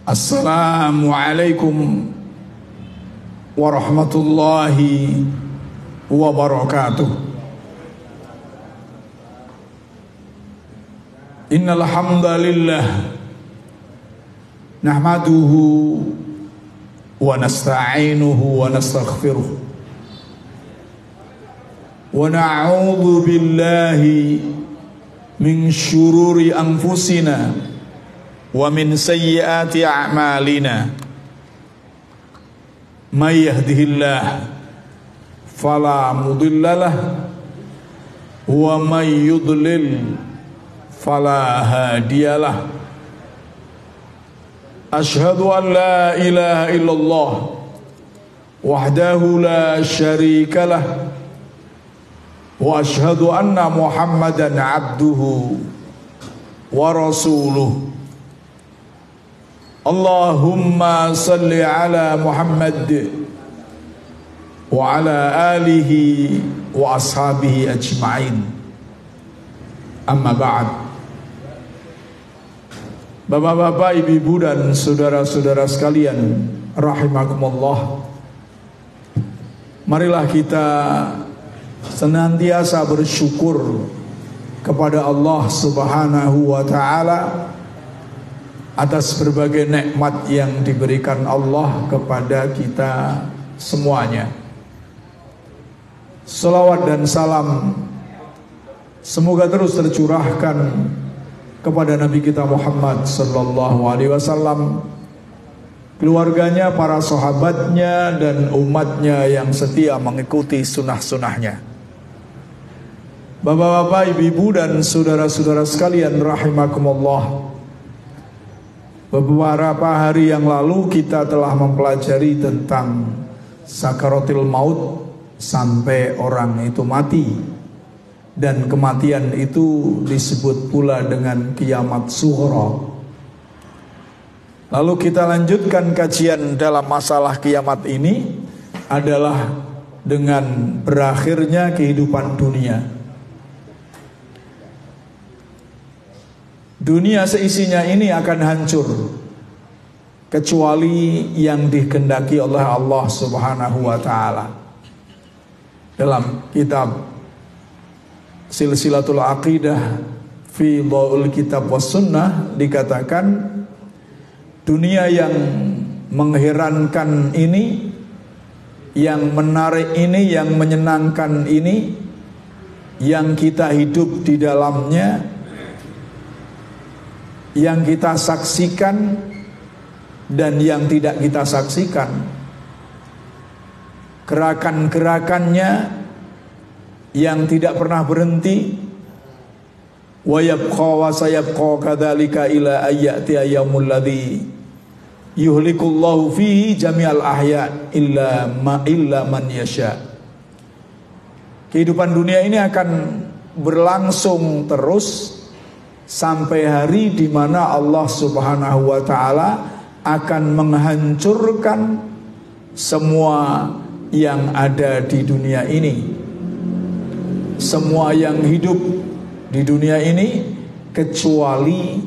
Assalamualaikum warahmatullahi wabarakatuh. Innal hamdalillah nahmaduhu wa nasta'inuhu wa nastaghfiruh wa na'udzu billahi min syururi anfusina wa min sayyiati a'malina. May yahdihillah fala mudhillalah wa may yudlil fala hadiyalah. Ashhadu an la ilaha illallah wahdahu la syarikalah wa ashhadu anna Muhammadan abduhu wa rasuluh. Allahumma salli ala Muhammad wa ala alihi wa ashabihi ajma'in. Amma ba'd. Bapak-bapak, ibu-ibu dan saudara-saudara sekalian rahimakumullah, marilah kita senantiasa bersyukur kepada Allah Subhanahu wa ta'ala atas berbagai nikmat yang diberikan Allah kepada kita semuanya. Salawat dan salam semoga terus tercurahkan kepada Nabi kita Muhammad sallallahu alaihi wasallam, keluarganya, para sahabatnya, dan umatnya yang setia mengikuti sunnah-sunnahnya. Bapak-bapak, ibu-ibu dan saudara-saudara sekalian rahimakumullah, beberapa hari yang lalu kita telah mempelajari tentang sakaratil maut, sampai orang itu mati, dan kematian itu disebut pula dengan kiamat sughra. Lalu kita lanjutkan kajian dalam masalah kiamat ini adalah dengan berakhirnya kehidupan dunia. Dunia seisinya ini akan hancur kecuali yang dikehendaki oleh Allah Subhanahu wa ta'ala. Dalam kitab Silsilatul Aqidah fi Dhaul Kitab was Sunnah dikatakan, dunia yang mengherankan ini, yang menarik ini, yang menyenangkan ini, yang kita hidup di dalamnya, yang kita saksikan dan yang tidak kita saksikan, gerakan-gerakannya yang tidak pernah berhenti, wa yabqa wa sayabqa kadzalika ila ayyati yaumul ladzi yuhlikullahu fihi jami'al ahya illa man yasha. Kehidupan dunia ini akan berlangsung terus sampai hari di mana Allah Subhanahu wa ta'ala akan menghancurkan semua yang ada di dunia ini, semua yang hidup di dunia ini, kecuali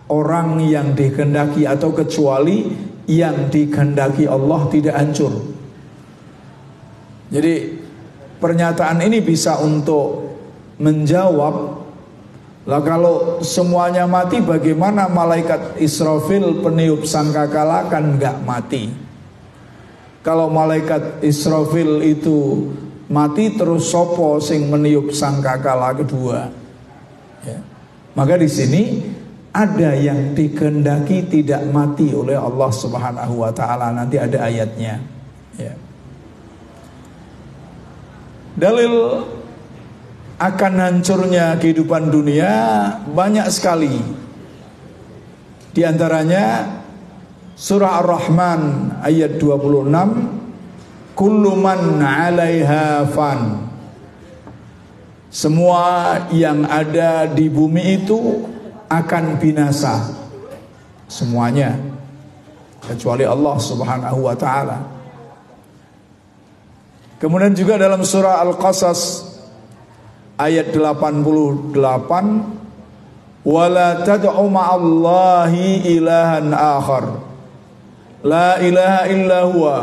orang yang dikehendaki atau kecuali yang dikehendaki Allah tidak hancur. Jadi pernyataan ini bisa untuk menjawab, lah kalau semuanya mati, bagaimana malaikat Israfil peniup sangkakala kan nggak mati? Kalau malaikat Israfil itu mati, terus sopo sing meniup sangkakala kedua? Ya. Maka di sini ada yang dikehendaki tidak mati oleh Allah Subhanahu wa ta'ala. Nanti ada ayatnya. Ya. Dalil akan hancurnya kehidupan dunia banyak sekali. Di antaranya surah Ar-Rahman ayat 26, kullu man 'alaiha fan. Semua yang ada di bumi itu akan binasa, semuanya, kecuali Allah Subhanahu wa ta'ala. Kemudian juga dalam surah Al-Qasas ayat 88, wala tad'u ma'allahi ilahan akhar la ilaha illa huwa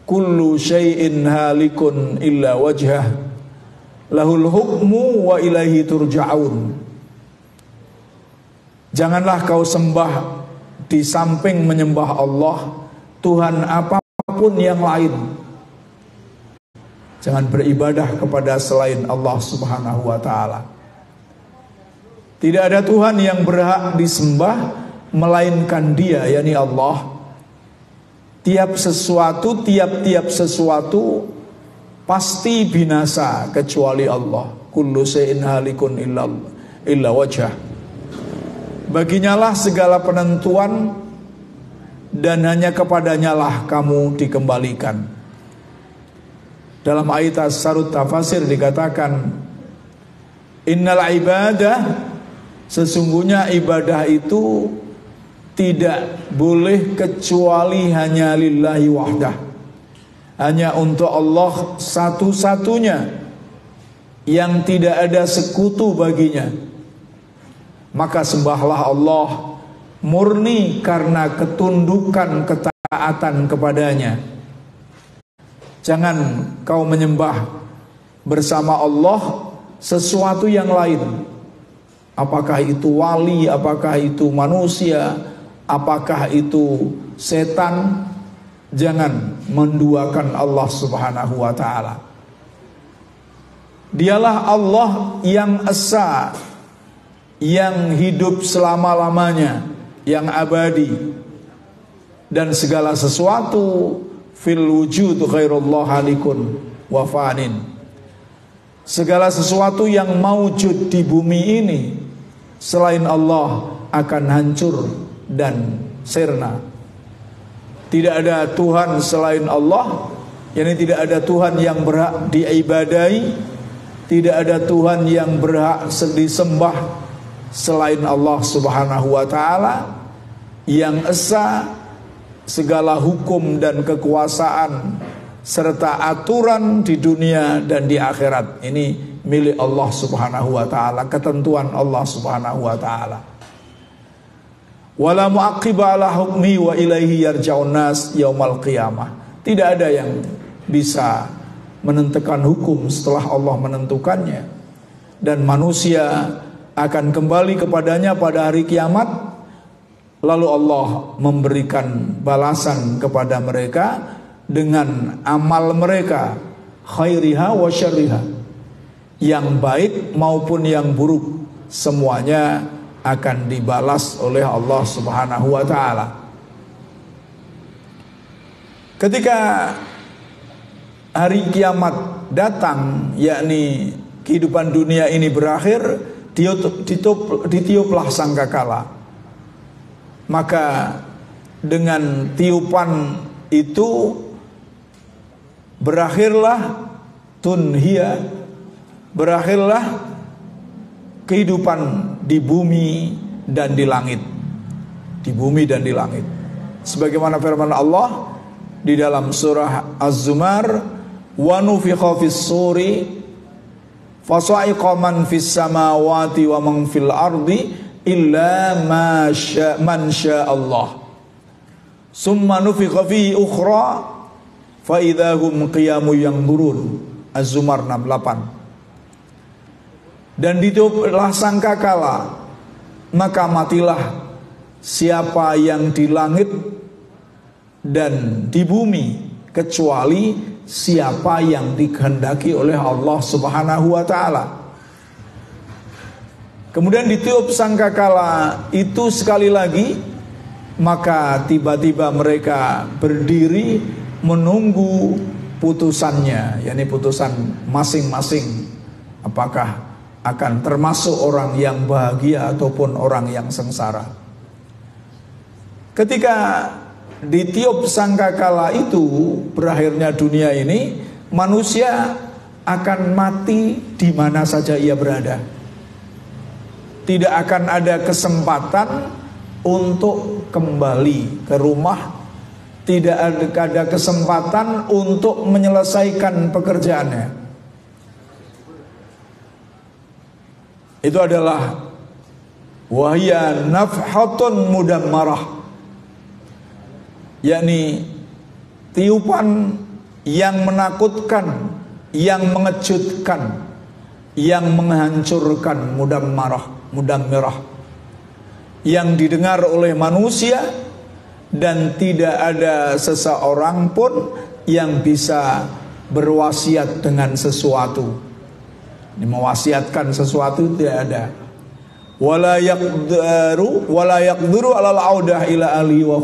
kullu syai'in halikun illa wajhah lahul hukmu wa ilaihi turja'un. Janganlah kau sembah di samping menyembah Allah Tuhan apapun yang lain. Jangan beribadah kepada selain Allah Subhanahu wa ta'ala. Tidak ada Tuhan yang berhak disembah melainkan Dia, yakni Allah. Tiap sesuatu pasti binasa kecuali Allah. Kullu syai'in halikun illa wajhah. Baginya lah segala penentuan dan hanya kepadanya lah kamu dikembalikan. Dalam ayat Sarut Tafasir dikatakan, innal ibadah, sesungguhnya ibadah itu tidak boleh kecuali hanya lillahi wahdah, hanya untuk Allah satu-satunya yang tidak ada sekutu baginya. Maka sembahlah Allah murni karena ketundukan ketaatan kepadanya. Jangan kau menyembah bersama Allah sesuatu yang lain. Apakah itu wali, apakah itu manusia, apakah itu setan. Jangan menduakan Allah Subhanahu wa ta'ala. Dialah Allah yang esa, yang hidup selama-lamanya, yang abadi. Dan segala sesuatu fil wujud ghairullah halikun wa fanin. Segala sesuatu yang maujud di bumi ini selain Allah akan hancur dan sirna. Tidak ada Tuhan selain Allah, yakni tidak ada Tuhan yang berhak diibadahi, tidak ada Tuhan yang berhak disembah selain Allah Subhanahu wa ta'ala, yang esa segala hukum dan kekuasaan serta aturan di dunia dan di akhirat ini milik Allah Subhanahu wa ta'ala, ketentuan Allah Subhanahu wa ta'ala. Wala mu'aqqiba ala hukmi wa ilaihi yarja'un nas yaumal qiyamah. Tidak ada yang bisa menentukan hukum setelah Allah menentukannya, dan manusia akan kembali kepadanya pada hari kiamat. Lalu Allah memberikan balasan kepada mereka dengan amal mereka, khairiha wa syarriha, yang baik maupun yang buruk, semuanya akan dibalas oleh Allah Subhanahu wa ta'ala. Ketika hari kiamat datang, yakni kehidupan dunia ini berakhir, ditiuplah sangkakala. Maka dengan tiupan itu berakhirlah berakhirlah kehidupan di bumi dan di langit. Di bumi dan di langit. Sebagaimana firman Allah di dalam surah Az-Zumar, wa nufikha fis-suri fasa'iqa man fis samawati wa man fil ardi illa man syaa Allah. Summa nufikha fihi ukhra fa idahum qiyamun yanzurun. Az-Zumar 68. Dan ditiuplah sangkakala, maka matilah siapa yang di langit dan di bumi, kecuali siapa yang dikehendaki oleh Allah Subhanahu wa ta'ala. Kemudian ditiup sangkakala itu sekali lagi, maka tiba-tiba mereka berdiri menunggu putusannya, yakni putusan masing-masing, apakah akan termasuk orang yang bahagia ataupun orang yang sengsara. Ketika ditiup sangkakala itu berakhirnya dunia ini, manusia akan mati di mana saja ia berada. Tidak akan ada kesempatan untuk kembali ke rumah, tidak ada kesempatan untuk menyelesaikan pekerjaannya. Itu adalah Wahya nafhatun mudammarah, yakni tiupan yang menakutkan, yang mengejutkan, yang menghancurkan, mudammirah, yang didengar oleh manusia dan tidak ada seseorang pun yang bisa berwasiat dengan sesuatu. Ini mewasiatkan sesuatu tidak ada. Wala yaqduru alal audah ila ali wa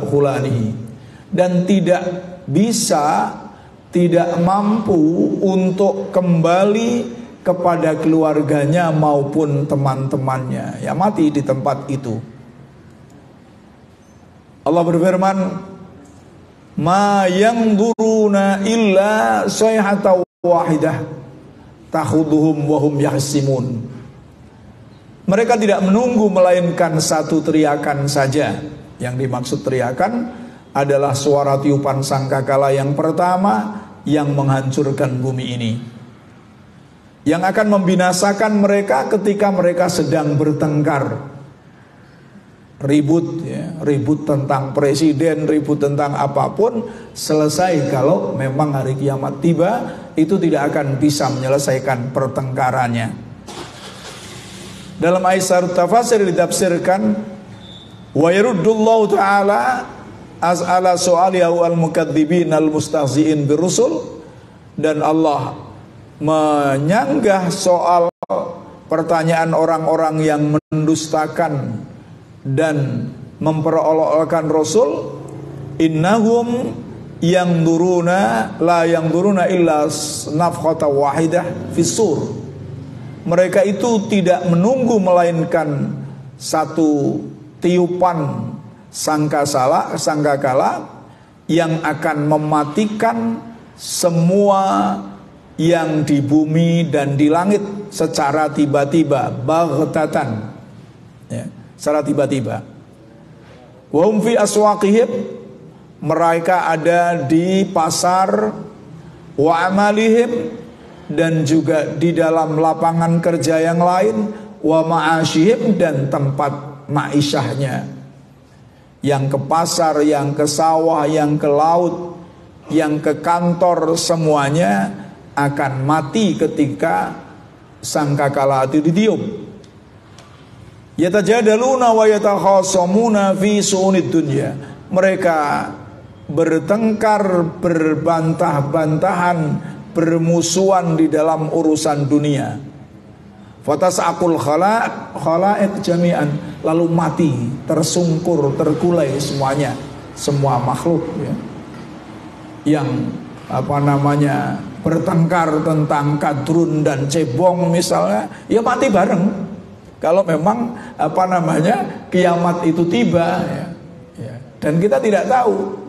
khulanihi, dan tidak bisa, tidak mampu untuk kembali kepada keluarganya maupun teman-temannya, ya mati di tempat itu. Allah berfirman, ma yanzuruna illa sayhatan wahidah takhuduhum wa hum yahsimun. Mereka tidak menunggu melainkan satu teriakan saja. Yang dimaksud teriakan adalah suara tiupan sangkakala yang pertama yang menghancurkan bumi ini, yang akan membinasakan mereka ketika mereka sedang bertengkar, ribut, ya, ribut tentang presiden, ribut tentang apapun, selesai kalau memang hari kiamat tiba, itu tidak akan bisa menyelesaikan pertengkarannya. Dalam ayat tafsir ditafsirkan, wa yaruddullahu ta'ala as'ala su'aliyahu al-mukadzibin al-mustahzi'in birusul, dan Allah menyanggah soal pertanyaan orang-orang yang mendustakan dan memperolok-olokkan Rasul. Innahum yanzuruna la yanzuruna illa nafkhata wahidah fis-sur. Mereka itu tidak menunggu melainkan satu tiupan sangkakala yang akan mematikan semua yang di bumi dan di langit secara tiba-tiba, baghtatan, ya, secara tiba-tiba. Wa hum fi aswaqihim, mereka ada di pasar, wa amalihim, dan juga di dalam lapangan kerja yang lain, wa ma'asyihim, dan tempat ma'isyahnya, yang ke pasar, yang ke sawah, yang ke laut, yang ke kantor, semuanya akan mati ketika sangkakala itu ditiup. Yatajadaluna wa yatakhasamuna fi su'unid dunya. Mereka bertengkar, berbantah-bantahan, bermusuhan di dalam urusan dunia. Fatas'aqul khalaiq jami'an, lalu mati, tersungkur, terkulai semuanya, semua makhluk, ya, yang bertengkar tentang kadrun dan cebong misalnya, ya mati bareng. Kalau memang kiamat itu tiba, ya. Dan kita tidak tahu,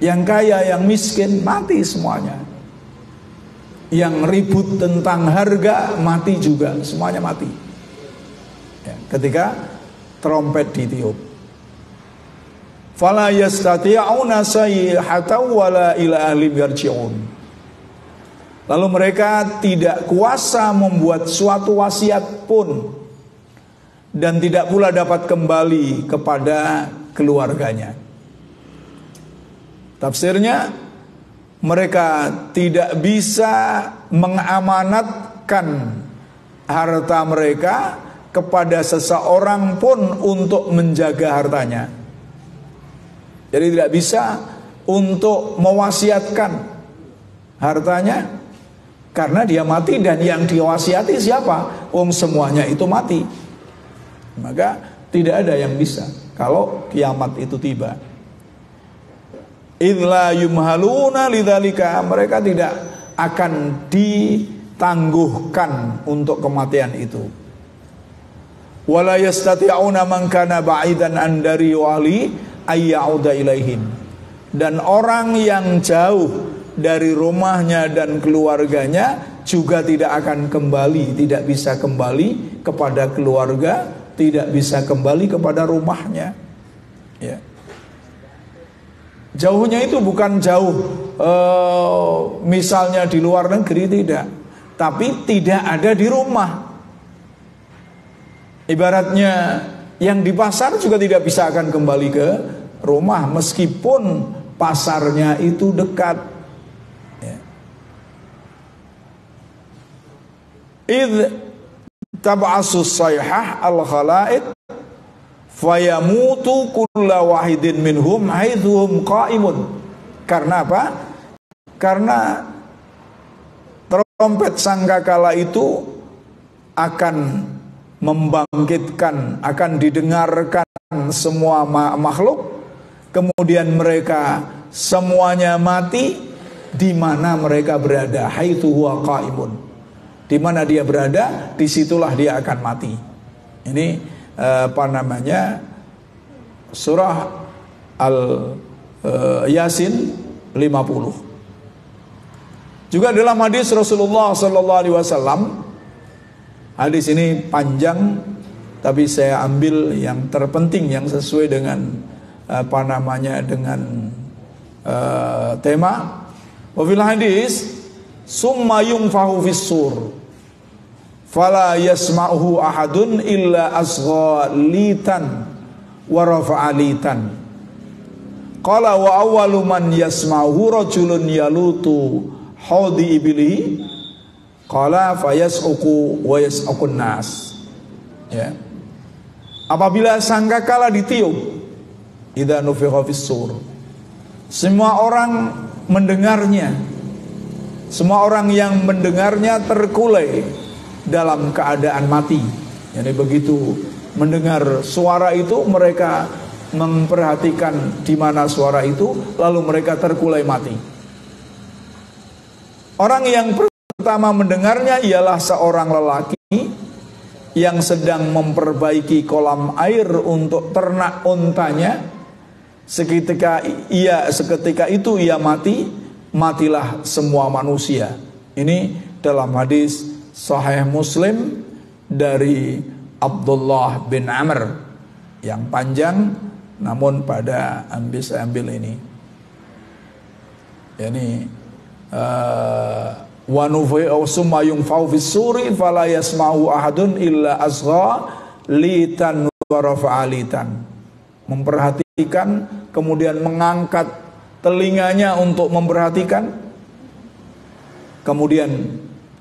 yang kaya, yang miskin, mati semuanya. Yang ribut tentang harga, mati juga, semuanya mati, ya, ketika trompet ditiup. Fala yastati'una sayhatan wala ila ahli yarji'un. Lalu mereka tidak kuasa membuat suatu wasiat pun, dan tidak pula dapat kembali kepada keluarganya. Tafsirnya, mereka tidak bisa mengamanatkan harta mereka kepada seseorang pun untuk menjaga hartanya. Jadi tidak bisa untuk mewasiatkan hartanya, karena dia mati, dan yang diwasiati siapa? Semuanya itu mati. Maka tidak ada yang bisa kalau kiamat itu tiba. Idla yumhaluna lidzalika, mereka tidak akan ditangguhkan untuk kematian itu. Wala yastati'una man kana ba'idan an dari wali ayyauda ilaihim, dan orang yang jauh dari rumahnya dan keluarganya juga tidak akan kembali, tidak bisa kembali kepada keluarga, tidak bisa kembali kepada rumahnya, ya. Jauhnya itu bukan jauh misalnya di luar negeri, tidak, tapi tidak ada di rumah. Ibaratnya yang di pasar juga tidak bisa akan kembali ke rumah meskipun pasarnya itu dekat. Ya. Idh tab'asus sayhah al-khalaiq fayamutu kulla wahidin minhum haitsuhum qa'imun. Karena apa? Karena trompet sangkakala itu akan membangkitkan, akan didengarkan semua makhluk, kemudian mereka semuanya mati di mana mereka berada. Haitsu huwa qa'imun. Di mana dia berada, disitulah dia akan mati. Ini surah Yasin 50. Juga dalam hadis Rasulullah sallallahu alaihi wasallam, hadis ini panjang tapi saya ambil yang terpenting yang sesuai dengan dengan tema. Wa fil hadis summa yunfahu fis sur fala yasma'uhu ahadun illa asgha litan wa rafa'a litan. Qala wa awwalu man yasma'uhu rajulun yalutu haudi ibilihi qala fayas'uku wa yas'ukun nas. Ya. Apabila sangkakala ditiup, idza nufikha fis sur, semua orang mendengarnya. Semua orang yang mendengarnya terkulai dalam keadaan mati. Jadi begitu mendengar suara itu, mereka memperhatikan di mana suara itu, lalu mereka terkulai mati. Orang yang pertama mendengarnya ialah seorang lelaki yang sedang memperbaiki kolam air untuk ternak untanya. Seketika itu ia mati, matilah semua manusia. Ini dalam hadis Sahih Muslim dari Abdullah bin Amr yang panjang, namun pada ambil ini. Yani wa nufi'u summa yunfa'u fis suri fala yasma'u ahadun illa asgha litan wa rafa'a litan. Memperhatikan, kemudian mengangkat telinganya untuk memperhatikan, kemudian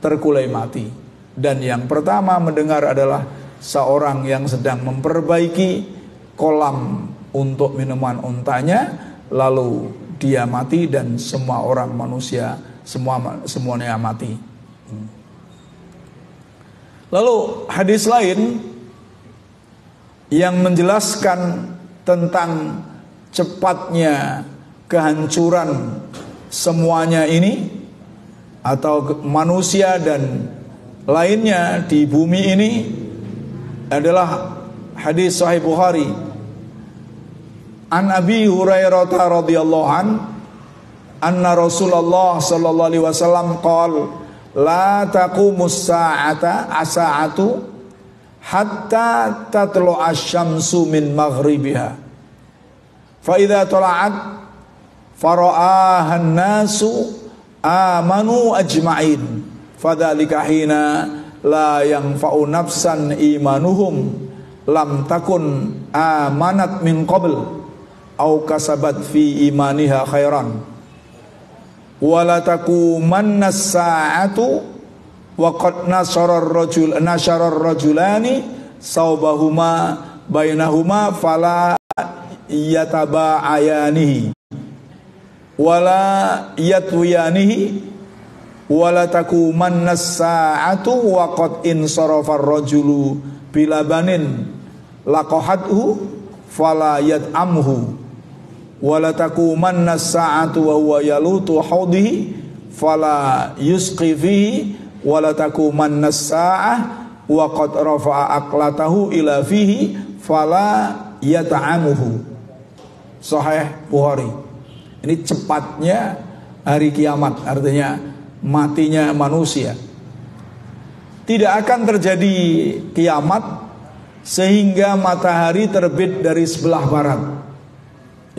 terkulai mati. Dan yang pertama mendengar adalah seorang yang sedang memperbaiki kolam untuk minuman untanya, lalu dia mati dan semua orang manusia semuanya mati. Lalu hadis lain yang menjelaskan tentang cepatnya kehancuran semuanya ini, atau manusia dan lainnya di bumi ini, adalah hadis Sahih Bukhari. An Abi Hurairah radhiyallahu an anna Rasulullah sallallahu alaihi wasallam qala la taqumus sa'atu hatta tatlu'a asy-syamsu min maghribiha fa idza tala'at fara'aha an-nasu amanu ajma'in fadzalika hina la yanfa'u nafsan imanuhum lam takun amanat min qabl au kasabat fi imaniha khairan wala takumanna as-sa'atu wa qad nasara ar-rajulani saubahuma bainahuma fala yataba'ayanihi wala yatwiyanihi wala takumanna as-sa'atu wa qad insarafa ar-rajulu bilabanin laqahathu fala yat'amhu wala takumanna as-sa'atu wa huwa yalutu haudihi fala yusqi fihi wala takumanna as-sa'ah wa qad rafa'a aqlatahu ila fihi fala yata'amuhu. Sahih Bukhari. Ini cepatnya hari kiamat, artinya matinya manusia. Tidak akan terjadi kiamat sehingga matahari terbit dari sebelah barat.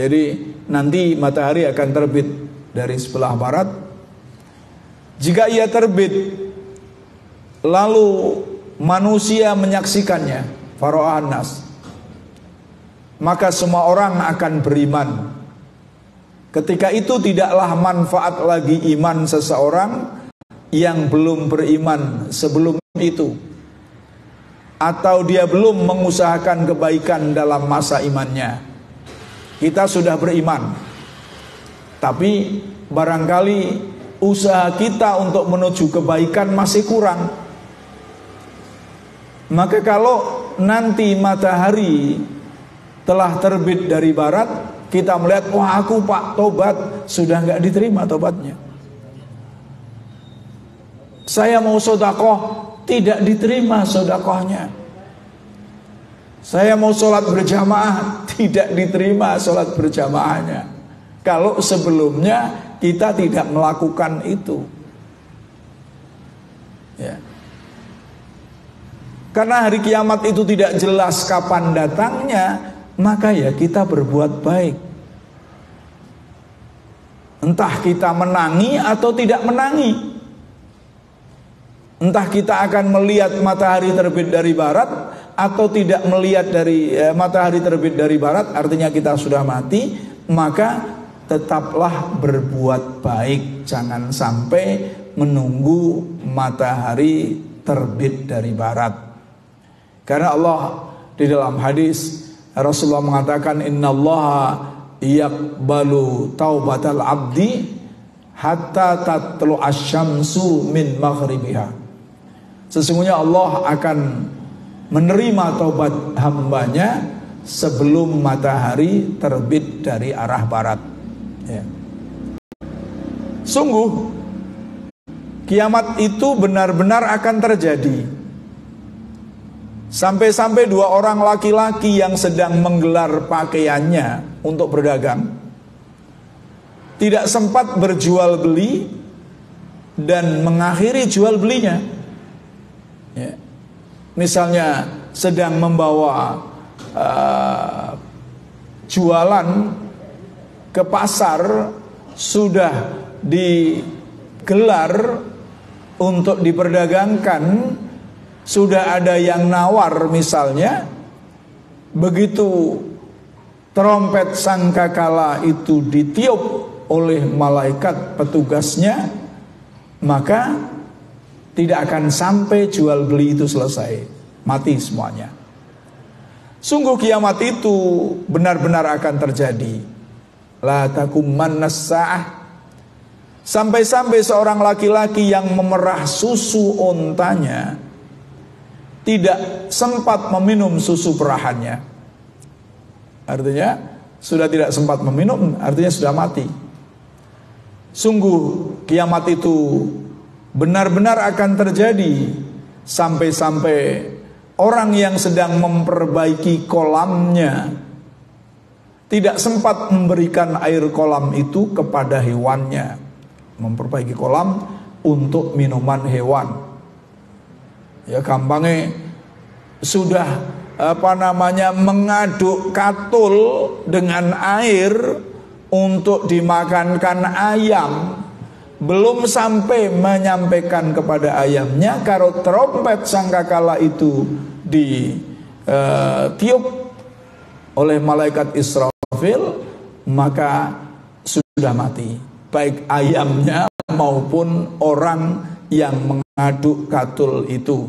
Jadi nanti matahari akan terbit dari sebelah barat. Jika ia terbit lalu manusia menyaksikannya, fara'ahan nas. Maka semua orang akan beriman. Ketika itu tidaklah manfaat lagi iman seseorang yang belum beriman sebelum itu, atau dia belum mengusahakan kebaikan dalam masa imannya. Kita sudah beriman, tapi barangkali usaha kita untuk menuju kebaikan masih kurang. Maka kalau nanti matahari telah terbit dari barat, kita melihat, wah aku pak tobat, sudah nggak diterima tobatnya. Saya mau sodakoh, tidak diterima sodakohnya. Saya mau sholat berjamaah, tidak diterima sholat berjamaahnya. Kalau sebelumnya kita tidak melakukan itu, ya. Karena hari kiamat itu tidak jelas kapan datangnya, maka ya kita berbuat baik. Entah kita menangi atau tidak menangi. Entah kita akan melihat matahari terbit dari barat atau tidak melihat dari matahari terbit dari barat, artinya kita sudah mati. Maka tetaplah berbuat baik, jangan sampai menunggu matahari terbit dari barat. Karena Allah di dalam hadis Rasulullah mengatakan, innallaha yaqbalu taubatal abdi hatta tatlu asyamsu min maghribiha. Sesungguhnya Allah akan menerima taubat hambanya sebelum matahari terbit dari arah barat, ya. Sungguh kiamat itu benar-benar akan terjadi. Sampai-sampai dua orang laki-laki yang sedang menggelar pakaiannya untuk berdagang tidak sempat berjual beli dan mengakhiri jual belinya, ya. Misalnya sedang membawa jualan ke pasar, sudah digelar untuk diperdagangkan, sudah ada yang nawar misalnya. Begitu trompet sangkakala itu ditiup oleh malaikat petugasnya, maka tidak akan sampai jual beli itu selesai, mati semuanya. Sungguh kiamat itu benar-benar akan terjadi. La takumannas sa'ah. Sampai-sampai seorang laki-laki yang memerah susu ontanya tidak sempat meminum susu perahannya. Artinya sudah tidak sempat meminum, artinya sudah mati. Sungguh kiamat itu benar-benar akan terjadi. Sampai-sampai orang yang sedang memperbaiki kolamnya tidak sempat memberikan air kolam itu kepada hewannya. Memperbaiki kolam untuk minuman hewan, ya gampangnya sudah mengaduk katul dengan air untuk dimakankan ayam. Belum sampai menyampaikan kepada ayamnya, kalau trompet sangkakala itu ditiup oleh malaikat Israfil, maka sudah mati, baik ayamnya maupun orang yang mengaduk katul itu.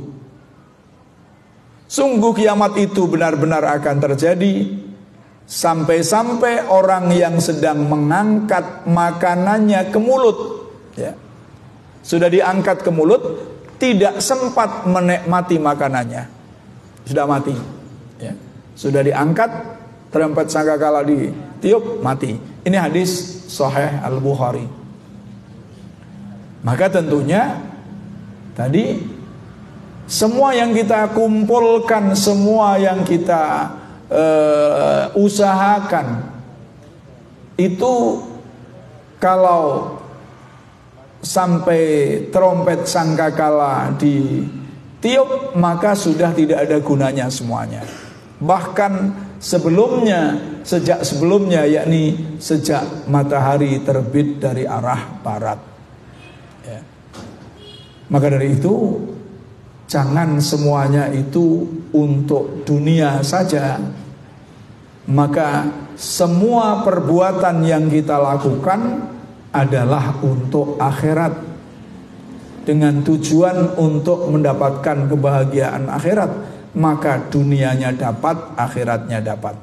Sungguh kiamat itu benar-benar akan terjadi. Sampai-sampai orang yang sedang mengangkat makanannya ke mulut, ya, sudah diangkat ke mulut, tidak sempat menikmati makanannya, sudah mati, ya. Sudah diangkat, trompet sangkakala ditiup, mati. Ini hadis Sahih Al-Bukhari. Maka tentunya tadi semua yang kita kumpulkan, semua yang kita usahakan itu, kalau sampai trompet sangkakala ditiup, maka sudah tidak ada gunanya semuanya. Bahkan sebelumnya, sejak sebelumnya, yakni sejak matahari terbit dari arah barat, ya. Maka dari itu jangan semuanya itu untuk dunia saja, maka semua perbuatan yang kita lakukan adalah untuk akhirat, dengan tujuan untuk mendapatkan kebahagiaan akhirat, maka dunianya dapat, akhiratnya dapat.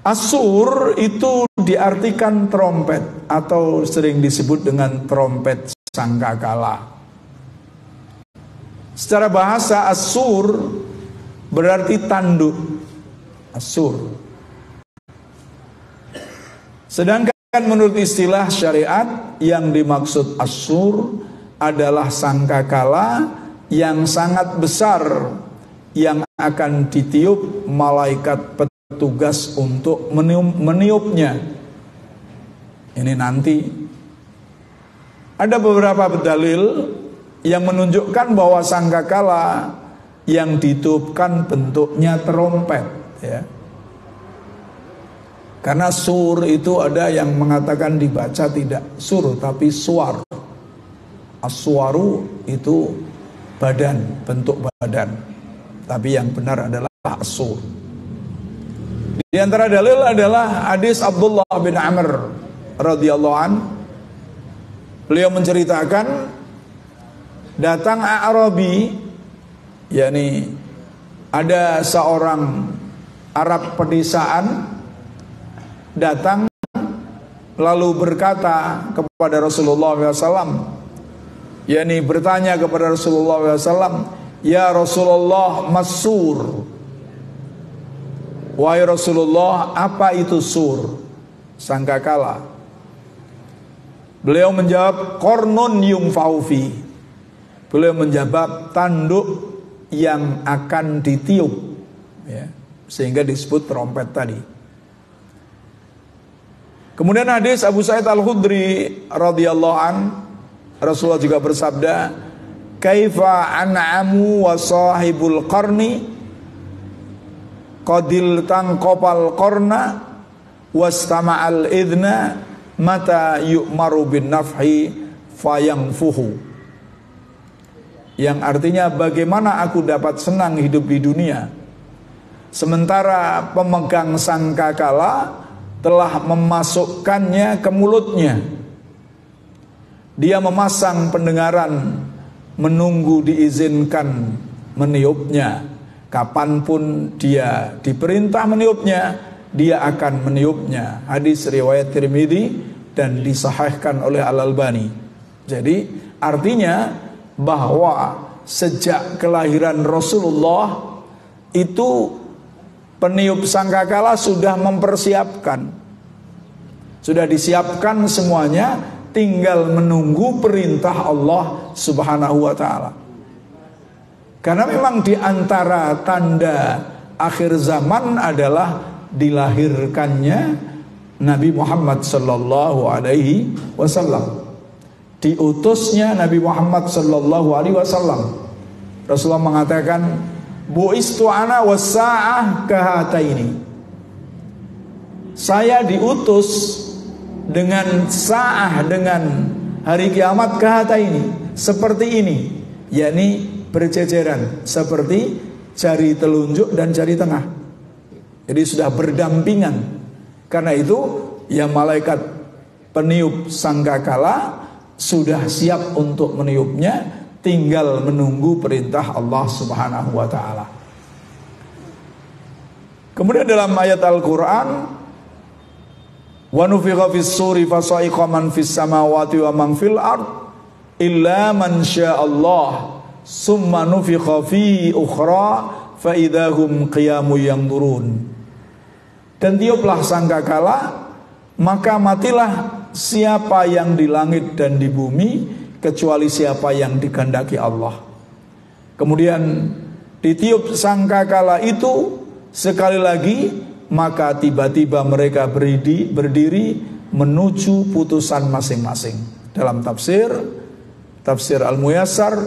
As-sur itu diartikan trompet atau sering disebut dengan trompet sangkakala. Secara bahasa as-sur berarti tanduk. As-sur. Sedangkan menurut istilah syariat yang dimaksud as-sur adalah sangkakala yang sangat besar yang akan ditiup malaikat petugas untuk meniupnya. Ini nanti ada beberapa dalil yang menunjukkan bahwa sangkakala yang ditiupkan bentuknya trompet, ya. Karena sur itu ada yang mengatakan dibaca tidak sur tapi suar. As-suaru itu badan, bentuk badan. Tapi yang benar adalah as-sur. Di antara dalil adalah hadis Abdullah bin Amr radhiyallahu an. Beliau menceritakan datang A'rabi, yakni ada seorang Arab pedesaan datang lalu berkata kepada Rasulullah SAW, yakni bertanya kepada Rasulullah SAW, ya Rasulullah, mas-sur, wahai Rasulullah, apa itu sur? Sangkakala. Beliau menjawab, qarnun yungfa'u fi. Beliau menjawab, tanduk yang akan ditiup, ya, sehingga disebut trompet tadi. Kemudian hadis Abu Sa'id Al-Khudri radhiyallahu an, Rasulullah juga bersabda, kaifa an'amu wa sahibul qarni qadil tangqapal qarna wastama'al idna mata yu'maru bin nafhi fayangfuhu. Yang artinya bagaimana aku dapat senang hidup di dunia sementara pemegang sangkakala telah memasukkannya ke mulutnya. Dia memasang pendengaran menunggu diizinkan meniupnya. Kapanpun dia diperintah meniupnya, dia akan meniupnya. Hadis riwayat Tirmidzi dan disahihkan oleh Al-Albani. Jadi artinya bahwa sejak kelahiran Rasulullah itu peniup sangkakala sudah mempersiapkan, sudah disiapkan semuanya, tinggal menunggu perintah Allah Subhanahu wa ta'ala. Karena memang di antara tanda akhir zaman adalah dilahirkannya Nabi Muhammad sallallahu alaihi wasallam, diutusnya Nabi Muhammad sallallahu alaihi wasallam. Rasulullah mengatakan, bu'istu ana wassa'ah kahataini. Saya diutus dengan sa'ah, dengan hari kiamat kahataini, seperti ini, yakni berjejeran seperti jari telunjuk dan jari tengah. Jadi sudah berdampingan. Karena itu ya malaikat peniup sangkakala sudah siap untuk meniupnya, tinggal menunggu perintah Allah Subhanahu wa ta'ala. Kemudian dalam ayat Al-Quran, wa nufikha fis suri fasa'iqa man fis samawati wa man fil ard illa man sya'allah summa nufikha fi ukhra fa idahum qiyamu yanzurun. Dan tiuplah sangkakala, maka matilah siapa yang di langit dan di bumi kecuali siapa yang dikehendaki Allah. Kemudian ditiup sangkakala itu sekali lagi, maka tiba-tiba mereka berdiri menuju putusan masing-masing. Dalam tafsir Al-Muyassar,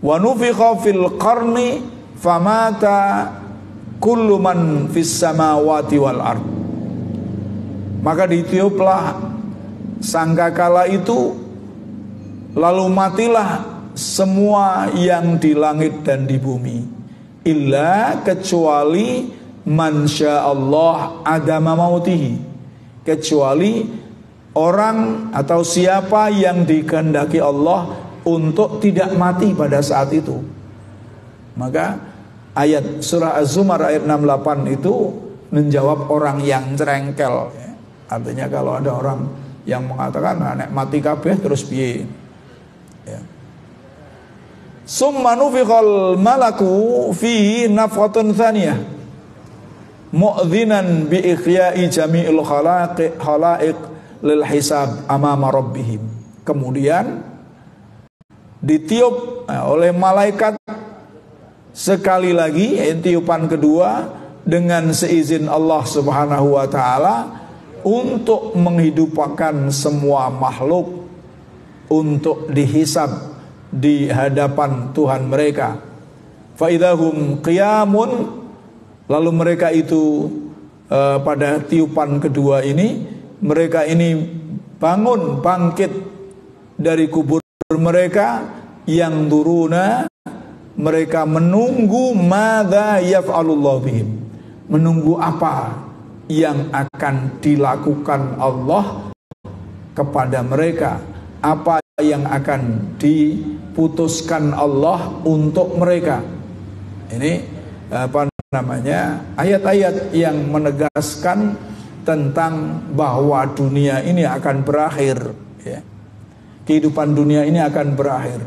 wa nufikha fil qarni famata kullu man fis samawati wal ard. Maka ditiuplah sangkakala itu, lalu matilah semua yang di langit dan di bumi, illa kecuali man sya'allah adama mautihi, kecuali orang atau siapa yang dikehendaki Allah untuk tidak mati pada saat itu. Maka ayat surah Az-Zumar ayat 68 itu menjawab orang yang cerengkel, ya. Artinya kalau ada orang yang mengatakan nek mati kabeh terus piye, ya. Summa nufikhal malaku fi nafqatun thaniyah mu'dhinan bi ikhya'i jami'il khalaiq lil hisab amama rabbihim. Kemudian ditiup oleh malaikat sekali lagi, tiupan kedua dengan seizin Allah Subhanahu wa taala untuk menghidupkan semua makhluk untuk dihisab di hadapan Tuhan mereka. Fa idahum qiyamun, lalu mereka itu pada tiupan kedua ini mereka ini bangun bangkit dari kubur mereka, yang duruna, mereka menunggu madza yaf'alullahu bihim, menunggu apa yang akan dilakukan Allah kepada mereka, apa yang akan diputuskan Allah untuk mereka. Ini apa namanya, ayat-ayat yang menegaskan tentang bahwa dunia ini akan berakhir, ya. Kehidupan dunia ini akan berakhir.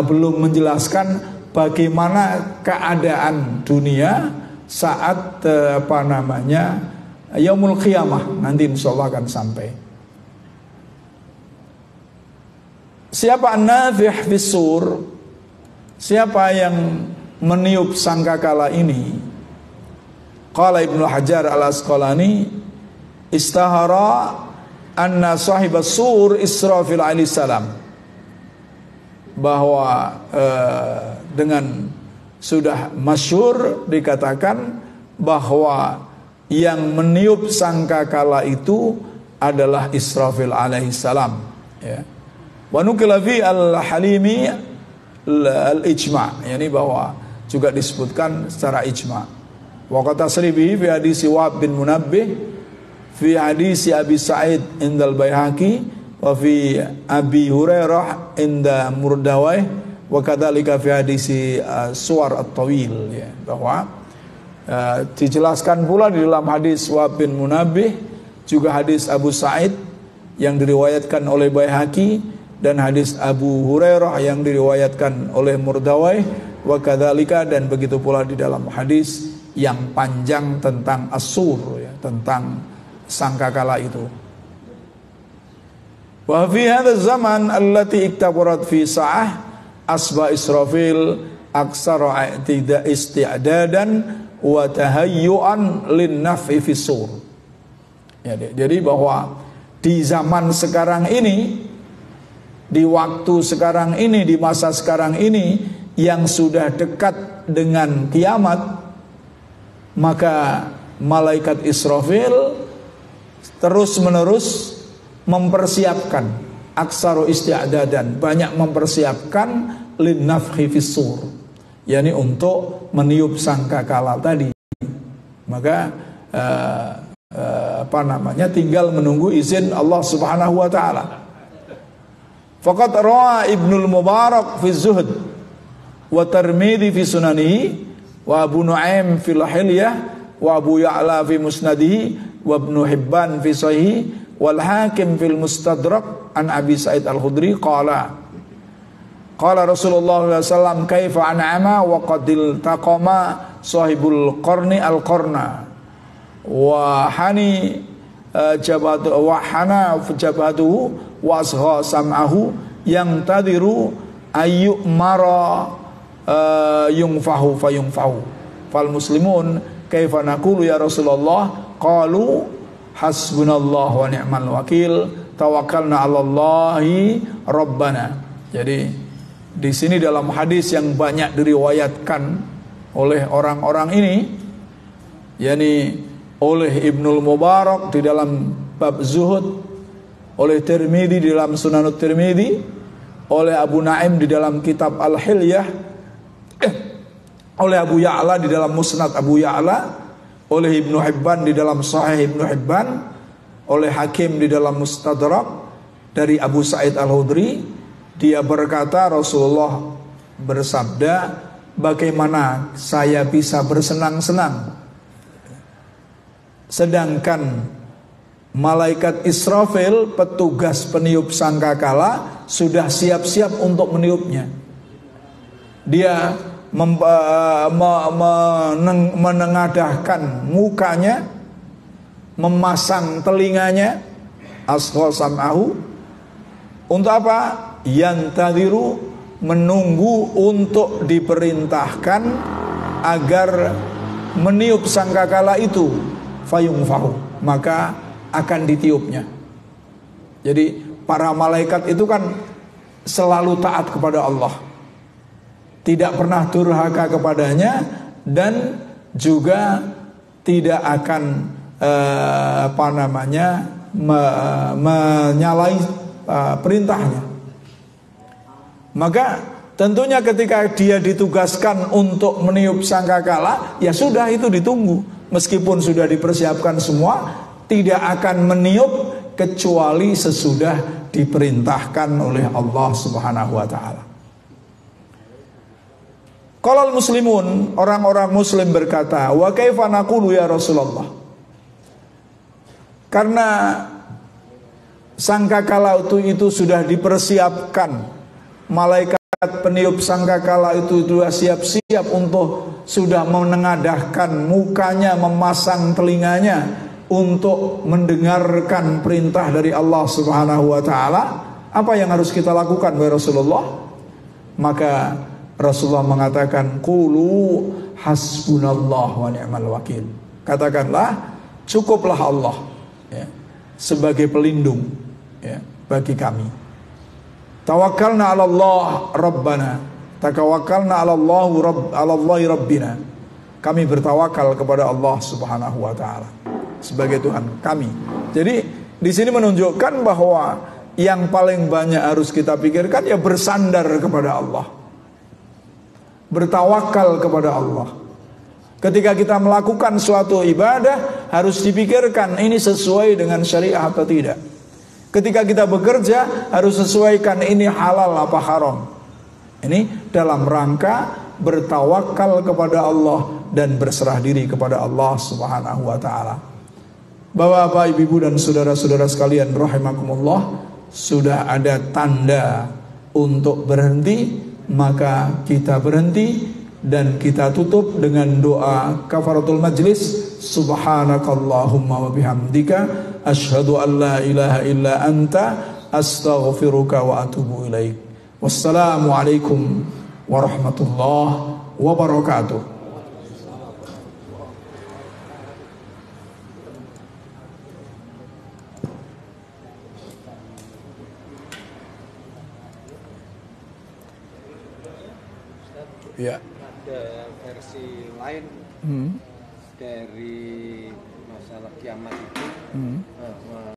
Belum menjelaskan bagaimana keadaan dunia saat apa namanya yaumul qiyamah, nanti insyaallah akan sampai. Siapa an-nafih bis-sur? Siapa yang meniup sangkakala ini? Qala Ibnu Hajar Al-Asqalani, istahara anna sahibas sur Israfil alaihi salam, bahwa dengan sudah masyhur dikatakan bahwa yang meniup sangkakala itu adalah Israfil alaihi salam, ya. Wa nukila fi al-Halimi al-ijma', yakni bahwa juga disebutkan secara ijma'. Wa qad tasribihi fi hadis Wahab bin Munabbih, fi hadis Abi Sa'id indal Baihaqi, wa fi Abi Hurairah inda Murdawai, wa kadzalika fi hadis Suwar at-Tawil, ya, bahwa dijelaskan pula di dalam hadis Wahab bin Munabbih, juga hadis Abu Sa'id yang diriwayatkan oleh Baihaqi, dan hadis Abu Hurairah yang diriwayatkan oleh Murdawai, wa kadzalika, dan begitu pula di dalam hadis yang panjang tentang as-sur, ya, tentang sangkakala itu. Wa fi hadha zaman allati iktabarat fi sa'ah asba Israfil aksara isti'dadan wa tahayyu'an lin naf'i fi sur. Ya, jadi bahwa di zaman sekarang ini, di waktu sekarang ini, di masa sekarang ini yang sudah dekat dengan kiamat, maka malaikat Israfil terus menerus mempersiapkan aksaru isti'dadan, banyak mempersiapkan lin nafhi fis sur, yakni untuk meniup sangkakala tadi. Maka apa namanya, tinggal menunggu izin Allah Subhanahu wa taala. Faqad ra'a Ibnul Mubarak fi Zuhd wa Tirmidzi fi Sunanihi wa Abu Nu'aim fil Hilyah wa Abu Ya'la fi Musnadihi wa Ibnu Hibban fi Sahih wal Hakim fil Mustadrak an Abi Sa'id Al-Khudri qala Rasulullah sallallahu alaihi wasallam kaifa an'ama wa qadil taqama sahibul qarni al-qarna wa hani jabatu wa hana jabatuhu wasgha sam'ahu yang tadiru ayyuk mara yungfahu fayungfahu fal muslimun kaifa naqulu ya Rasulullah qalu hasbunallah wa ni'mal wakil tawakkalna 'alallahi rabbana. Jadi di sini dalam hadis yang banyak diriwayatkan oleh orang-orang ini, yakni oleh Ibnul Mubarak di dalam bab zuhud, oleh Tirmidzi di dalam Sunanut Tirmidzi, oleh Abu Naim di dalam kitab Al-Hilyah, oleh Abu Ya'la di dalam Musnad Abu Ya'la, oleh Ibnu Hibban di dalam Sahih Ibnu Hibban, oleh Hakim di dalam Mustadrak dari Abu Sa'id Al-Khudri. Dia berkata, Rasulullah bersabda, bagaimana saya bisa bersenang-senang sedangkan malaikat Israfil, petugas peniup sangkakala, sudah siap-siap untuk meniupnya. Dia menengadahkan mukanya, memasang telinganya, asghal sam'ahu, untuk apa? Yantadhiru, menunggu untuk diperintahkan agar meniup sangkakala itu, fayungfahu, maka akan ditiupnya. Jadi para malaikat itu kan selalu taat kepada Allah, tidak pernah durhaka kepadanya, dan juga tidak akan menyalahi perintahnya. Maka tentunya ketika dia ditugaskan untuk meniup sangkakala, ya sudah, itu ditunggu. Meskipun sudah dipersiapkan semua, tidak akan meniup kecuali sesudah diperintahkan oleh Allah Subhanahu wa taala. Qalal muslimun, orang-orang muslim berkata, wa kaifa naqulu ya Rasulullah? Karena sangkakala itu sudah dipersiapkan, malaikat peniup sangkakala itu sudah siap-siap untuk sudah menengadahkan mukanya, memasang telinganya untuk mendengarkan perintah dari Allah Subhanahu wa taala. Apa yang harus kita lakukan wahai Rasulullah? Maka Rasulullah mengatakan, qulu hasbunallah wa ni'mal wakil. Katakanlah, cukuplah Allah, ya, sebagai pelindung, ya, bagi kami. Tawakkalna 'ala Allah rabbana, tawakkalna 'ala Allahi rabbina. Kami bertawakal kepada Allah Subhanahu wa taala sebagai Tuhan kami. Jadi di sini menunjukkan bahwa yang paling banyak harus kita pikirkan ya bersandar kepada Allah, bertawakal kepada Allah. Ketika kita melakukan suatu ibadah, harus dipikirkan ini sesuai dengan syariah atau tidak. Ketika kita bekerja, harus sesuaikan ini halal apa haram. Ini dalam rangka bertawakal kepada Allah dan berserah diri kepada Allah Subhanahu wa taala. Bapak-bapak, ibu-ibu dan saudara-saudara sekalian rahimakumullah, sudah ada tanda untuk berhenti, maka kita berhenti dan kita tutup dengan doa kafaratul majlis. Subhanakallahumma wa bihamdika asyhadu an la ilaha illa anta astaghfiruka wa atubu ilaik. Wassalamu alaikum warahmatullahi wabarakatuh. Ya. Ada versi lain dari masalah kiamat itu